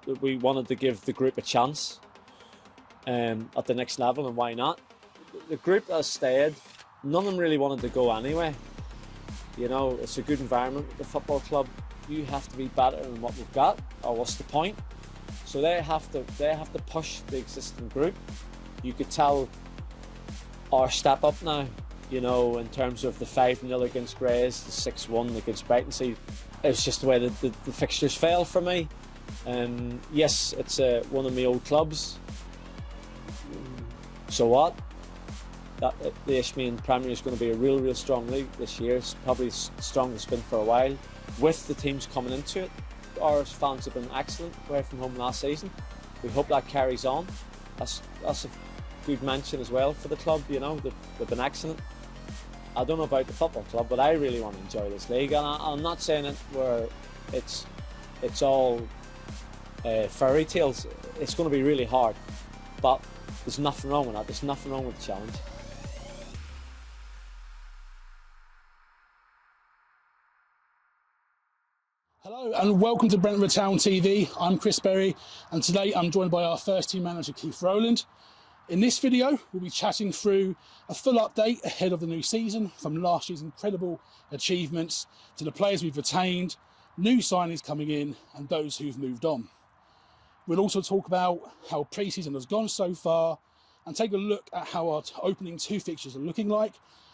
that we wanted to give the group a chance at the next level, and why not? The group that has stayed, none of them really wanted to go anyway. You know, it's a good environment at the football club. You have to be better than what we've got, or what's the point? So they have to push the existing group. You could tell our step up now, you know, in terms of the 5-0 against Grays, the 6-1 against Brighton. See, it's just the way that the fixtures fell for me. Yes, it's one of my old clubs. So what? The Isthmian Premier is going to be a real strong league this year. It's probably the strongest it's been for a while. With the teams coming into it, our fans have been excellent away from home last season. We hope that carries on. That's a good mention as well for the club. You know, they've been excellent. I don't know about the football club, but I really want to enjoy this league, and I'm not saying it where it's all fairy tales. It's going to be really hard, but there's nothing wrong with that. There's nothing wrong with the challenge. Hello and welcome to Brentwood Town TV. I'm Chris Berry, and today I'm joined by our first team manager Keith Rowland. In this video we'll be chatting through a full update ahead of the new season, from last year's incredible achievements to the players we've retained, new signings coming in and those who've moved on. We'll also talk about how pre-season has gone so far and take a look at how our opening 2 fixtures are looking like,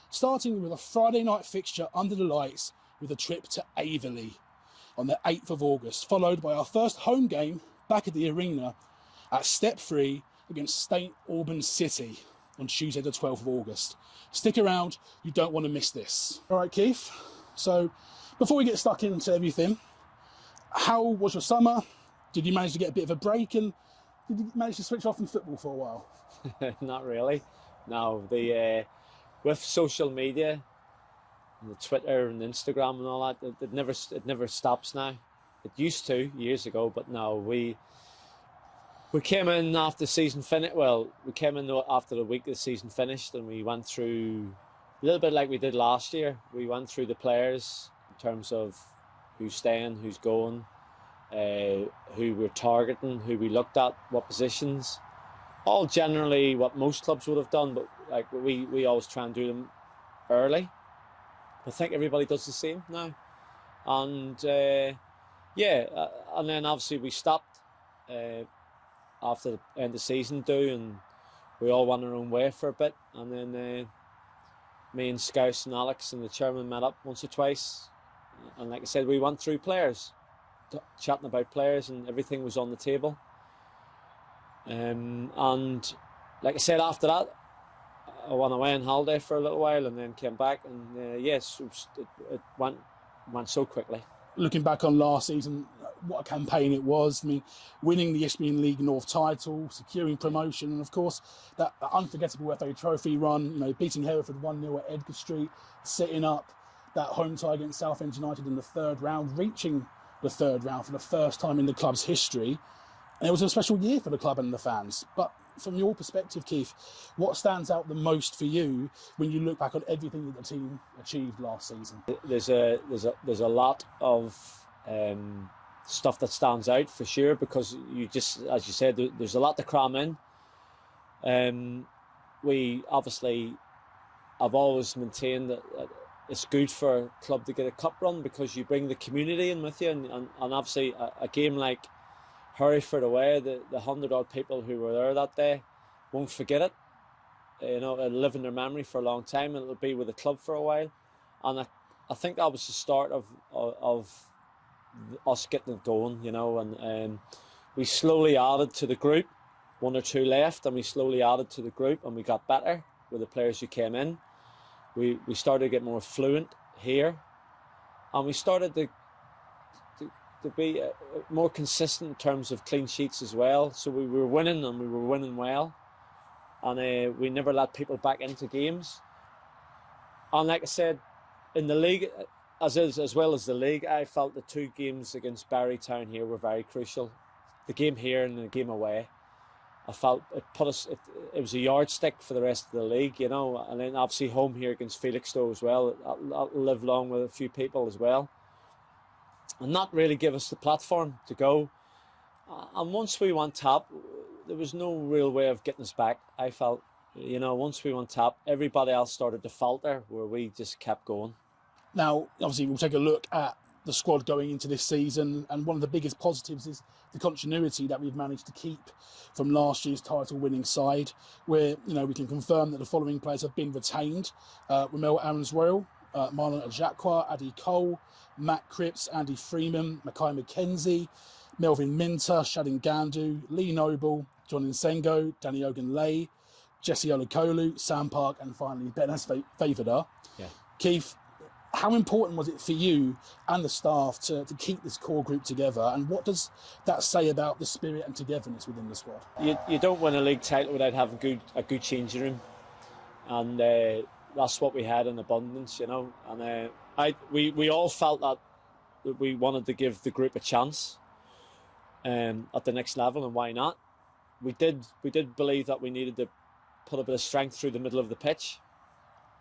starting with a Friday night fixture under the lights with a trip to Aveley on the 8th of August, followed by our first home game back at the arena at Step 3 against St Albans City on Tuesday the 12th of August. Stick around, you don't want to miss this. All right, Keith, so before we get stuck into everything, how was your summer? Did you manage to get a bit of a break, and did you manage to switch off from football for a while? Not really. No, with social media, the Twitter and Instagram and all that, it never stops now. It used to years ago, but no, we came in after the season finished. Well, we came in after the week the season finished, and we went through a little bit like we did last year. We went through the players in terms of who's staying, who's going, who we're targeting, who we looked at, what positions. All generally what most clubs would have done, but like we always try and do them early. I think everybody does the same now, and and then obviously we stopped after the end of the season and we all went our own way for a bit, and then me and Scouse and Alex and the chairman met up once or twice, and like I said, we went through players, chatting about players, and everything was on the table. And like I said, after that I went away on holiday for a little while and then came back, and yes, it went so quickly. Looking back on last season, what a campaign it was. I mean, winning the Isthmian League North title, securing promotion, and of course that unforgettable FA Trophy run, you know, beating Hereford 1-0 at Edgar Street, setting up that home tie against Southend United in the 3rd round, reaching the 3rd round for the first time in the club's history. And it was a special year for the club and the fans. But from your perspective, Keith, what stands out the most for you when you look back on everything that the team achieved last season? There's a lot of stuff that stands out for sure, because you just, as you said, there's a lot to cram in. We obviously, I've always maintained that it's good for a club to get a cup run because you bring the community in with you, and obviously a game like Hereford away, the 100-odd people who were there that day won't forget it. You know, it'll live in their memory for a long time, and it'll be with the club for a while. And I think that was the start of us getting it going, you know. And we slowly added to the group, 1 or 2 left, and we slowly added to the group, and we got better with the players who came in. We started to get more fluent here, and we started to be more consistent in terms of clean sheets as well. So we were winning, and we were winning well, and we never let people back into games. And like I said, in the league, as well as the league, I felt the 2 games against Barrytown here were very crucial. The game here and the game away, I felt it put us. It was a yardstick for the rest of the league, you know. And then obviously home here against Felixstowe as well. I'll live long with a few people as well, and not really give us the platform to go. And once we went top, there was no real way of getting us back. I felt, once we went top, everybody else started to falter, where we just kept going. Now, obviously, we'll take a look at the squad going into this season, and one of the biggest positives is the continuity that we've managed to keep from last year's title-winning side, where we can confirm that the following players have been retained: Romel Aarons-Royal, Marlon Ajakwa, Adi Cole, Matt Cripps, Andy Freeman, Mackay McKenzie, Melvin Minter, Shadin Gandu, Lee Noble, John Nsengo, Danny Ogunleye, Jesse Olukolu, Sam Park, and finally Benes Favada. Yeah. Keith, how important was it for you and the staff to keep this core group together, and what does that say about the spirit and togetherness within the squad? You don't win a league title without having a good changing room, and that's what we had in abundance, And we all felt that we wanted to give the group a chance at the next level, and why not? We did believe that we needed to put a bit of strength through the middle of the pitch,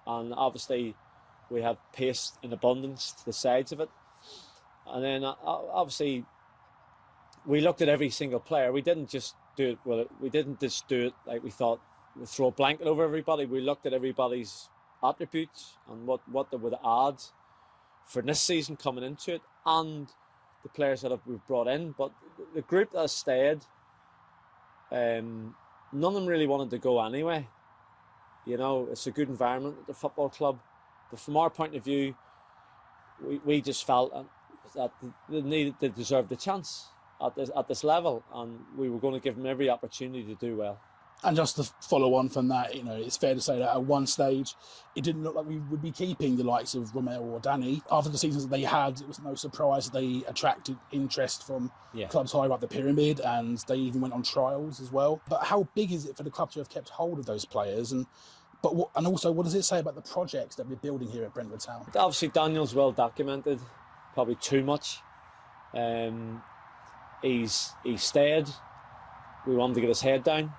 and obviously we have pace in abundance to the sides of it. And then obviously we looked at every single player. We didn't just do it like we thought we'd throw a blanket over everybody. We looked at everybody's attributes and what they would add for this season coming into it, and the players that we've brought in. But the group that has stayed, none of them really wanted to go anyway. It's a good environment at the football club. But from our point of view, we just felt that they deserved the chance at this level, and we were going to give them every opportunity to do well. And just to follow on from that, it's fair to say that at one stage, it didn't look like we would be keeping the likes of Romel or Danny. After the seasons that they had, it was no surprise that they attracted interest from clubs higher up the pyramid, and they even went on trials as well. But how big is it for the club to have kept hold of those players? And also, what does it say about the projects that we're building here at Brentwood Town? Obviously, Daniel's well documented, probably too much. He's stayed. We wanted to get his head down.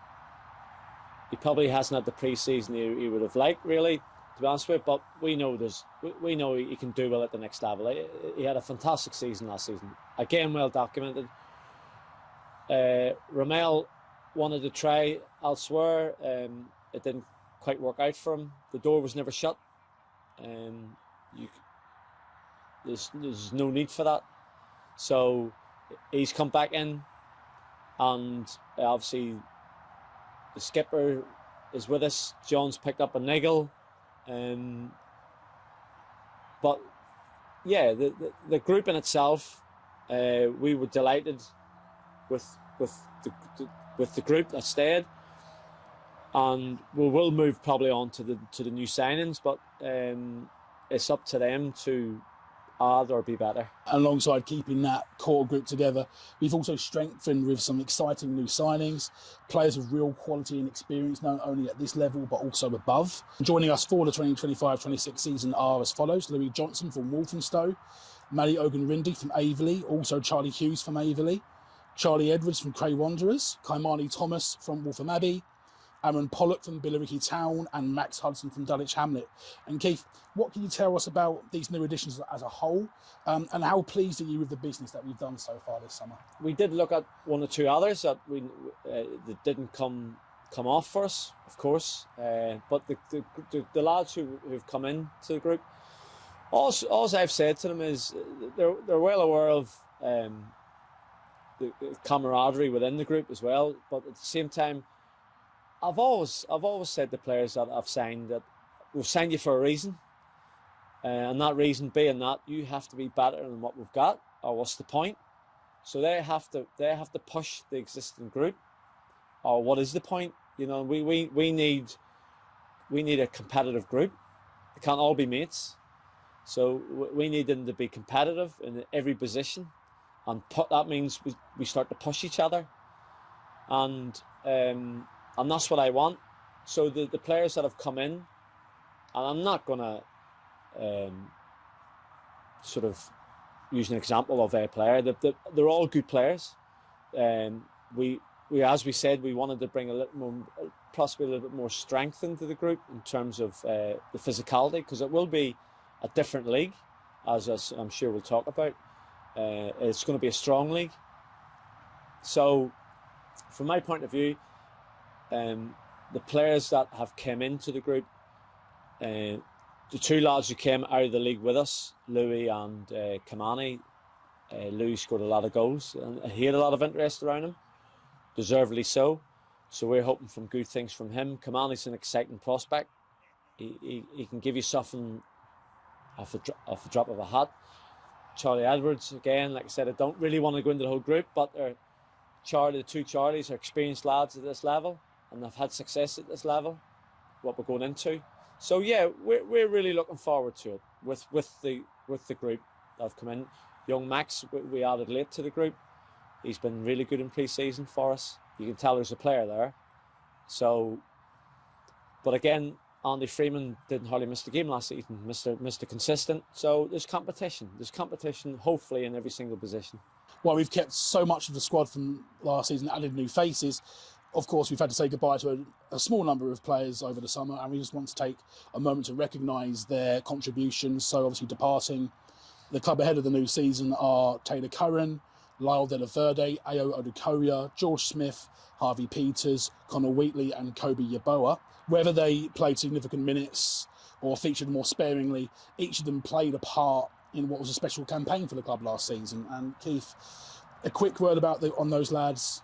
He probably hasn't had the pre-season he would have liked, really, to be honest with you. But we know he can do well at the next level. He had a fantastic season last season. Again, well documented. Romel wanted to try elsewhere. It didn't quite work out for him. The door was never shut. There's no need for that. So he's come back in, and obviously the skipper is with us. John's picked up a niggle. But yeah, the group in itself, we were delighted with the group that stayed, and we will move probably on to the new signings, but it's up to them to add or be better. Alongside keeping that core group together, we've also strengthened with some exciting new signings, players of real quality and experience, not only at this level but also above. Joining us for the 2025-26 season are as follows: Louis Johnson from Walthamstow, Mali Ogunrindi from Aveley, also Charlie Hughes from Aveley, Charlie Edwards from Cray Wanderers, Kaimani Thomas from Waltham Abbey, Aaron Pollock from Billericay Town, and Max Hudson from Dulwich Hamlet. And Keith, what can you tell us about these new additions as a whole, and how pleased are you with the business that we've done so far this summer? We did look at one or two others that that didn't come off for us, of course, but the lads who've come into the group, all I've said to them is they're well aware of the camaraderie within the group as well, but at the same time, I've always said to players that I've signed that we've signed you for a reason, and that reason being that you have to be better than what we've got, or what's the point? So they have to push the existing group, or what is the point? We need a competitive group. They can't all be mates, so we need them to be competitive in every position, and that means we start to push each other, and that's what I want. So the players that have come in, and I'm not going to sort of use an example of a player. They're all good players. We as we said, we wanted to bring possibly a little bit more strength into the group in terms of the physicality, because it will be a different league, as I'm sure we'll talk about. It's going to be a strong league So, from my point of view, the players that have come into the group, the two lads who came out of the league with us, Louis and Kamani, Louis scored a lot of goals and he had a lot of interest around him, deservedly so. So we're hoping from good things from him. Kamani's an exciting prospect. He can give you something off the drop of a hat. Charlie Edwards, again, like I said, I don't really want to go into the whole group, but the two Charlies are experienced lads at this level and they've had success at this level, what we're going into. So yeah, we're really looking forward to it with the group that have come in. Young Max, we added late to the group. He's been really good in pre-season for us. You can tell there's a player there. So, but again, Andy Freeman didn't hardly miss the game last season. Mr. Consistent. So there's competition. There's competition, hopefully, in every single position. Well, we've kept so much of the squad from last season, added new faces. Of course, we've had to say goodbye to a small number of players over the summer, and we just want to take a moment to recognise their contributions. So obviously departing the club ahead of the new season are Taylor Curran, Lyle De La Verde, Ayo Odukoya, George Smith, Harvey Peters, Connor Wheatley and Kobe Yaboa. Whether they played significant minutes or featured more sparingly, each of them played a part in what was a special campaign for the club last season. And Keith, a quick word on those lads,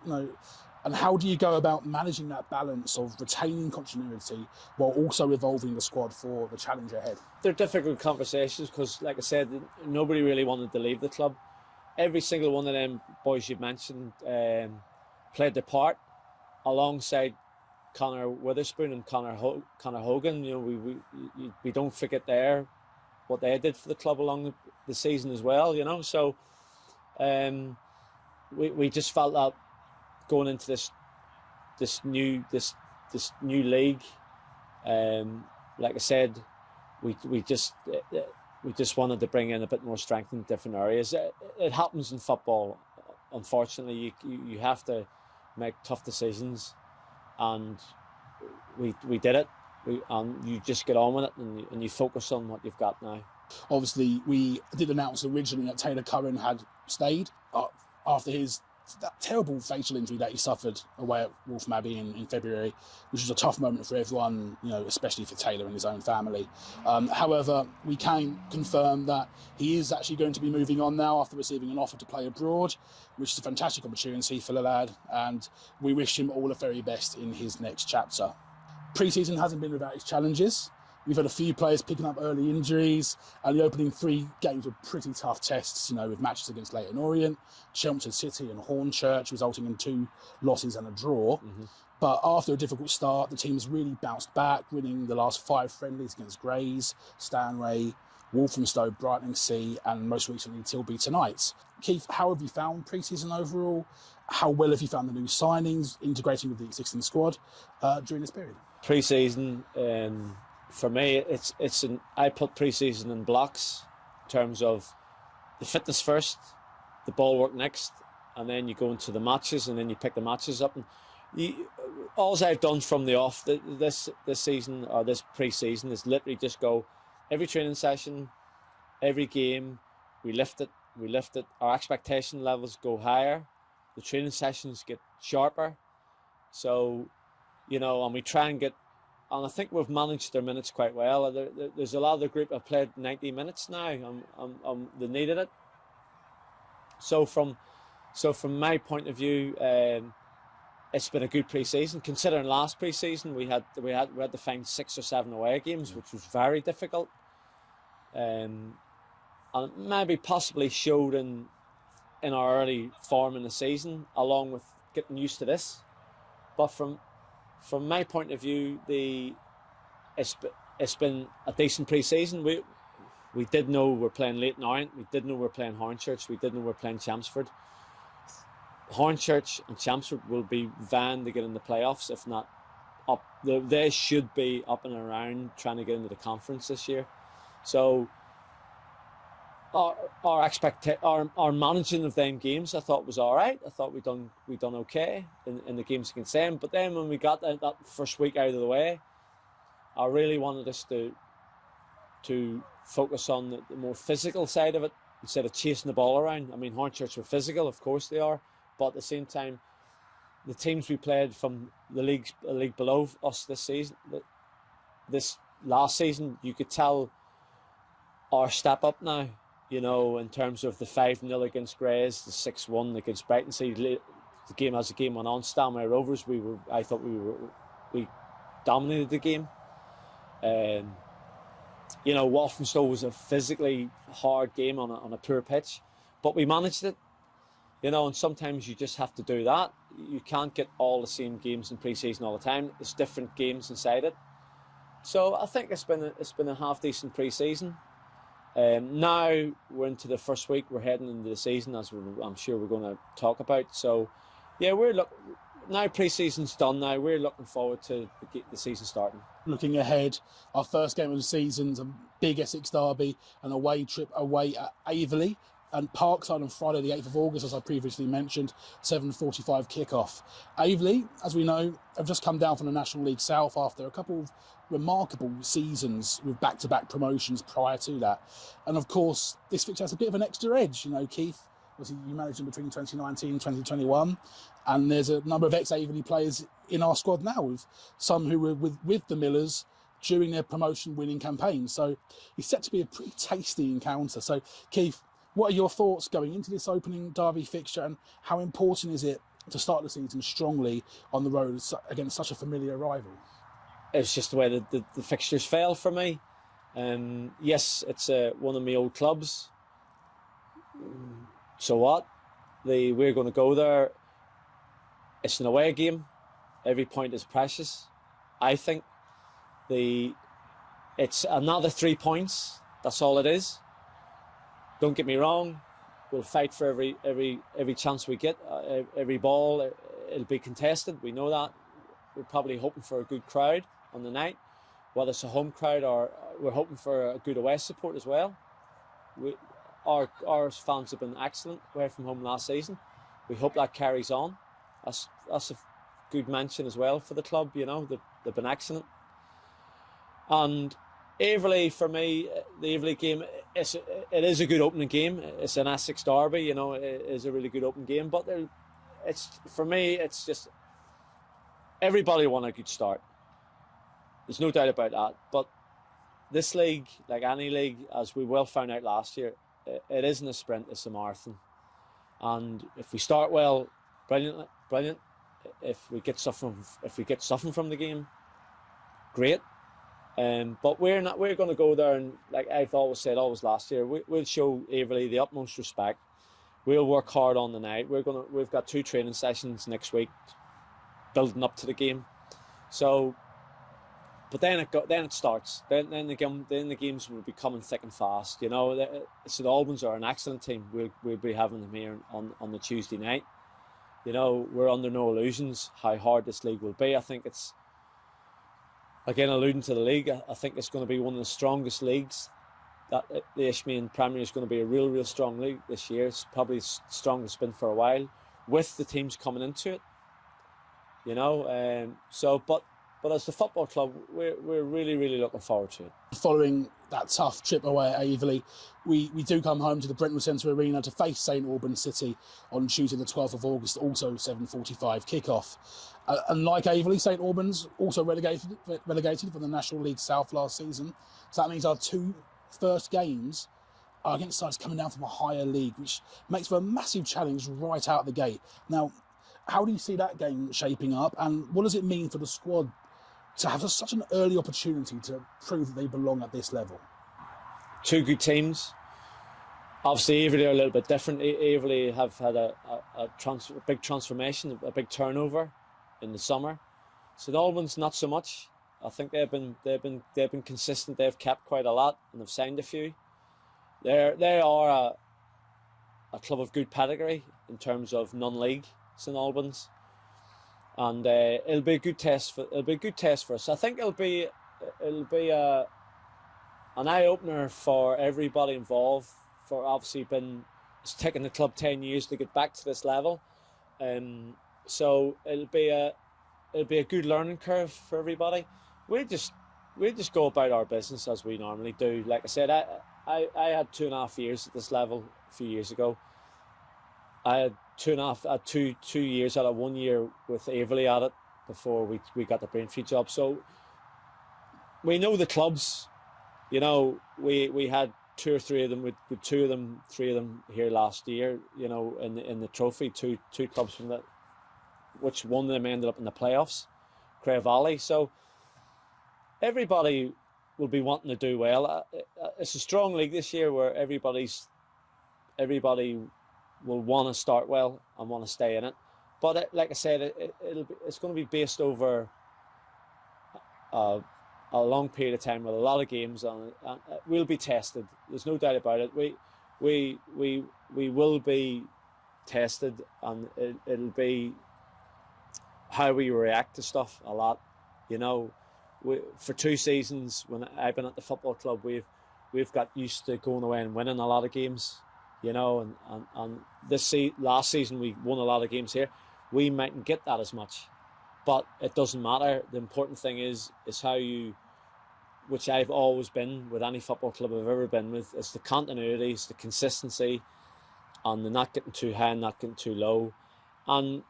and how do you go about managing that balance of retaining continuity while also evolving the squad for the challenge ahead? They're difficult conversations because, like I said, nobody really wanted to leave the club. Every single one of them boys you've mentioned played their part alongside Connor Witherspoon and Connor Hogan. We don't forget what they did for the club along the season as well. So we just felt that going into this new league, like I said, we just wanted to bring in a bit more strength in different areas. It happens in football, unfortunately. You have to make tough decisions, and we did it. And you just get on with it, and you focus on what you've got now. Obviously, we did announce originally that Taylor Curran had stayed after that terrible facial injury that he suffered away at Waltham Abbey in February, which was a tough moment for everyone, especially for Taylor and his own family. However, we can confirm that he is actually going to be moving on now after receiving an offer to play abroad, which is a fantastic opportunity for the lad, and we wish him all the very best in his next chapter. Pre-season hasn't been without its challenges. We've had a few players picking up early injuries, and the opening 3 games were pretty tough tests, with matches against Leyton Orient, Chelmsford City and Hornchurch, resulting in 2 losses and a draw. Mm-hmm. But after a difficult start, the team's really bounced back, winning the last 5 friendlies against Grays, Stanway, Walthamstow, Brightlingsea, and most recently Tilby tonight. Keith, how have you found pre-season overall? How well have you found the new signings, integrating with the existing squad during this period? Pre-season, for me, I put pre-season in blocks in terms of the fitness first, the ball work next, and then you go into the matches, and then you pick the matches up. And all I've done from the off this season or this pre-season is literally just go every training session, every game, we lift it. Our expectation levels go higher. The training sessions get sharper. So, and we try and and I think we've managed their minutes quite well. There's a lot of the group have played 90 minutes now. They needed it. So from my point of view, it's been a good pre-season. Considering last pre-season, we had to find 6 or 7 away games, which was very difficult. And it maybe possibly showed in our early form in the season, along with getting used to this. But from my point of view, it's been a decent pre-season. We did know we're playing Leyton Orient. We did know we're playing Hornchurch. We did know we're playing Chelmsford. Hornchurch and Chelmsford will be vying to get in the playoffs, if not up. They should be up and around trying to get into the conference this year. So our managing of them games, I thought, was all right. I thought we done okay in the games against them. But then when we got that first week out of the way, I really wanted us to focus on the more physical side of it instead of chasing the ball around. I mean, Hornchurch were physical, of course they are, But at the same time, the teams we played from the league below us this last season, you could tell our step up now. You know, in terms of the 5-0 against Grays, the 6-1 against Brighton. See, the game as the game went on, Stanmore Rovers, I thought we dominated the game. You know, Walthamstow was a physically hard game on a poor pitch, but we managed it. You know, and sometimes you just have to do that. You can't get all the same games in pre-season all the time. There's different games inside it. So I think it's been a half decent pre-season. Now we're into the first week. We're heading into the season, as I'm sure we're going to talk about. So, yeah, now pre-season's done. Now we're looking forward to the season starting. Looking ahead, our first game of the season's a big Essex derby, an away trip away at Aveley and Parkside on Friday the 8th of August, as I previously mentioned, 7:45 kickoff. Aveley, as we know, have just come down from the National League South after a couple of remarkable seasons with back-to-back promotions prior to that. And of course, this fixture has a bit of an extra edge. You know, Keith, obviously you managed them between 2019 and 2021, and there's a number of ex-Aveley players in our squad now, with some who were with the Millers during their promotion-winning campaign. So it's set to be a pretty tasty encounter. So, Keith, what are your thoughts going into this opening derby fixture, and how important is it to start the season strongly on the road against such a familiar rival? It's just the way the fixtures fell for me. Yes, it's one of my old clubs. So what? We're going to go there. It's an away game. Every point is precious. I think it's another 3 points. That's all it is. Don't get me wrong. We'll fight for every chance we get. Every ball, it'll be contested. We know that. We're probably hoping for a good crowd on the night, whether it's a home crowd or we're hoping for a good away support as well. Our fans have been excellent away from home last season. We hope that carries on. That's a good mention as well for the club. You know, they've been excellent. And Aveley, for me, the Aveley game, it is a good opening game. It's an Essex derby, you know, it is a really good open game. But for me, it's just everybody want a good start. There's no doubt about that. But this league, like any league, as we well found out last year, it isn't a sprint, it's a marathon. And if we start well, brilliant. If we get something from the game, great. But we're going to go there, and like I've always said, always last year, we'll show Aveley the utmost respect. We'll work hard on the night. We've got 2 training sessions next week, building up to the game. So, but then it starts. Then the games will be coming thick and fast. You know, so the Albans are an excellent team. We'll be having them here on the Tuesday night. You know, we're under no illusions how hard this league will be. I think it's, again, alluding to the league, I think it's going to be one of the strongest leagues. That the Isthmian Premier is going to be a real strong league this year. It's probably the strongest it's been for a while, with the teams coming into it. You know, but as the football club, we're really looking forward to it. Following that tough trip away at Aveley, we do come home to the Brentwood Centre Arena to face St Albans City on Tuesday the 12th of August, also 7:45 kickoff. And like Aveley, St Albans also relegated from the National League South last season. So that means our 2 first games are against sides coming down from a higher league, which makes for a massive challenge right out the gate. Now, how do you see that game shaping up, and what does it mean for the squad to have such an early opportunity to prove that they belong at this level? 2 good teams. Obviously, Aveley are a little bit different. Aveley have had a big transformation, a big turnover in the summer. So the Albans, not so much. I think they've been consistent. They've kept quite a lot and have signed a few. They are a club of good pedigree in terms of non-league, St Albans. And it'll be a good test for us. I think it'll be an eye opener for everybody involved. For obviously it's taken the club 10 years to get back to this level, so it'll be a good learning curve for everybody. We just go about our business as we normally do. Like I said, I had 2.5 years at this level a few years ago. I had two years out of 1 year with Aveley at it before we got the Brentwood job. So we know the clubs. You know, we had two or three of them, with three of them here last year. You know, in the trophy, two clubs from that, which one of them ended up in the playoffs, Valley. So everybody will be wanting to do well. It's a strong league this year where everybody will want to start well and want to stay in it. But like I said, it's going to be based over a long period of time with a lot of games on it, and it will be tested. There's no doubt about it. We will be tested, and it'll be how we react to stuff a lot. You know, for 2 seasons when I've been at the football club, we've got used to going away and winning a lot of games. You know, and last season we won a lot of games here. We mightn't get that as much, but it doesn't matter. The important thing is how you, which I've always been with any football club I've ever been with, it's the continuity, it's the consistency, and the not getting too high, not getting too low, and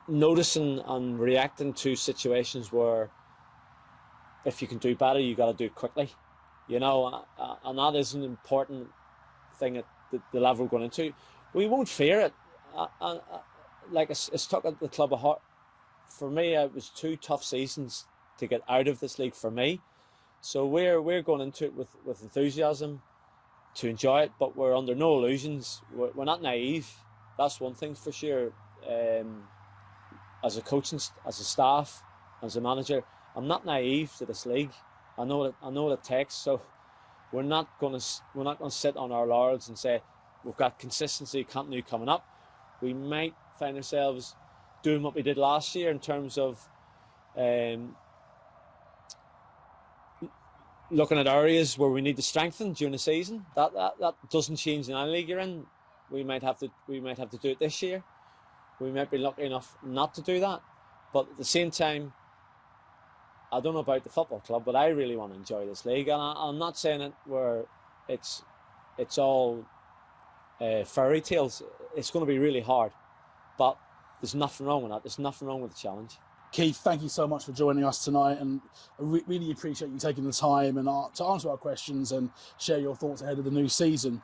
noticing and reacting to situations where if you can do better, you got to do it quickly. You know, and that is an important thing at the level we're going into. We won't fear it. Like it's took at the club of heart. For me, it was 2 tough seasons to get out of this league for me. So we're going into it with enthusiasm to enjoy it, but we're under no illusions. We're not naive. That's one thing for sure. As a coach, as a staff, as a manager, I'm not naive to this league. I know what it takes. So we're not going to sit on our laurels and say we've got consistency, continuity coming up. We might find ourselves doing what we did last year in terms of looking at areas where we need to strengthen during the season. That doesn't change in any league you're in. We might have to do it this year. We might be lucky enough not to do that, but at the same time, I don't know about the football club, but I really want to enjoy this league, and I'm not saying it where it's all fairy tales. It's going to be really hard, but there's nothing wrong with that. There's nothing wrong with the challenge. Keith, thank you so much for joining us tonight, and I really appreciate you taking the time and to answer our questions and share your thoughts ahead of the new season.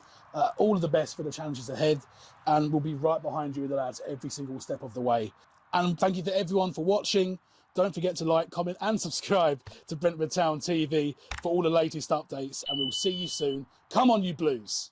All of the best for the challenges ahead, and we'll be right behind you with the lads every single step of the way. And thank you to everyone for watching. Don't forget to like, comment and subscribe to Brentwood Town TV for all the latest updates, and we'll see you soon. Come on, you Blues!